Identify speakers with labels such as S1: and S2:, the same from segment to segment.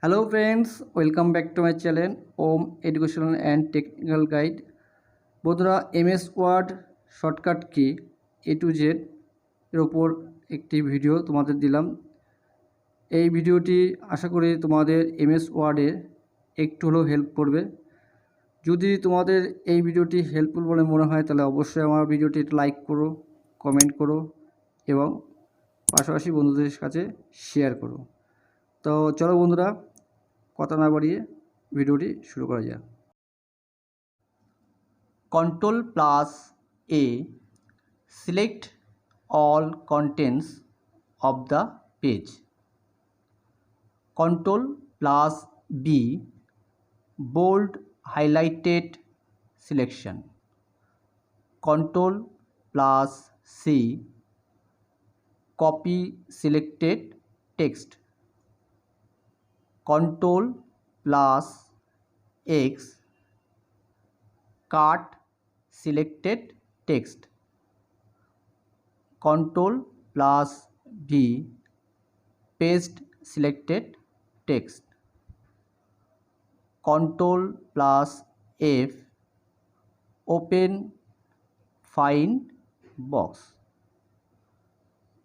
S1: Hello friends, welcome back to my channel Om Educational and Technical Guide. বন্ধুরা MS word shortcut key A to Z এর উপর একটি video তোমাদের দিলাম। এই ভিডিওটি আশা করি তোমাদের MS ওয়ার্ডের একটু হলেও হেল্প করবে। যদি তোমাদের এই ভিডিওটি হেল্পফুল বলে মনে হয় তাহলে অবশ্যই আমার ভিডিওটি লাইক করো, কমেন্ট করো এবং পাশাপাশি বন্ধুদের কাছে শেয়ার করো। তো চলো বন্ধুরা, কথা না বাড়িয়ে ভিডিওটি শুরু করা যাক। Ctrl+A select all contents of the page. Ctrl+B bold highlighted selection. Ctrl+C copy selected text. Ctrl+X cut selected text. Ctrl+V paste selected text. Ctrl+F open find box.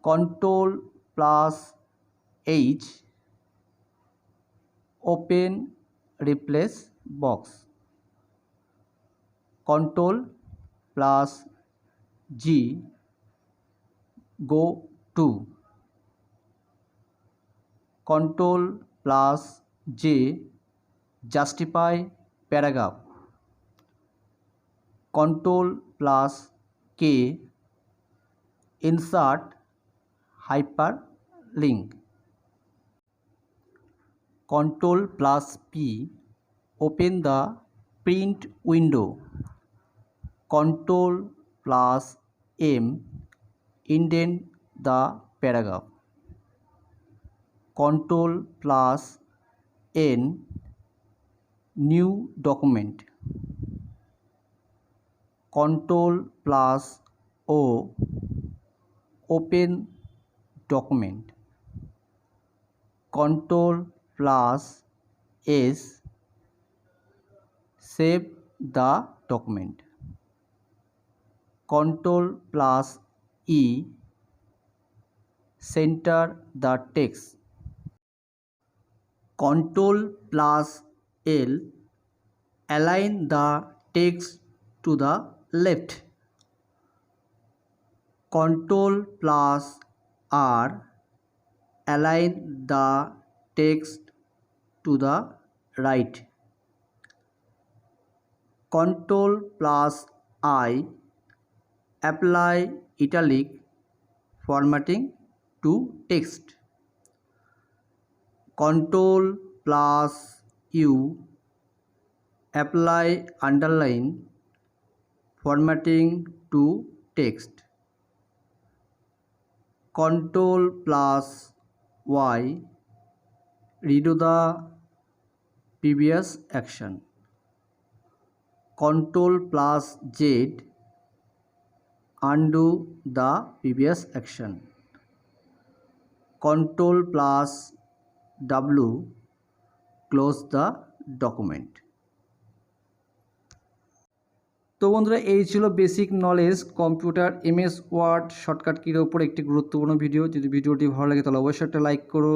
S1: Ctrl+H open replace box. Ctrl+G go to. Ctrl+J justify paragraph. Ctrl+K insert hyperlink. Ctrl+P open the print window. Ctrl+M indent the paragraph. Ctrl+N new document. Ctrl+O open document. Ctrl+S save the document. Ctrl+E center the text. Ctrl+L align the text to the left. Ctrl+R align the text to the right. Ctrl+I apply italic formatting to text. Ctrl+U apply underline formatting to text. Ctrl+Y redo the previous action. Ctrl+Z undo the previous action. Ctrl+W close the document. তো বন্ধুরা, এই ছিল basic knowledge computer MS word shortcut কির ওপর একটি গুরুত্বপূর্ণ video. যদি ভিডিওটি ভালো লাগে তাহলে অবশ্যই একটা লাইক করো,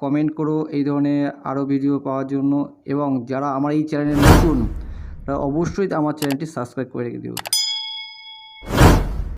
S1: কমেন্ট করো এই ধরনের আরও ভিডিও পাওয়ার জন্য, এবং যারা আমার এই চ্যানেলে নতুন তারা অবশ্যই আমার চ্যানেলটি সাবস্ক্রাইব করে রেখে দিও।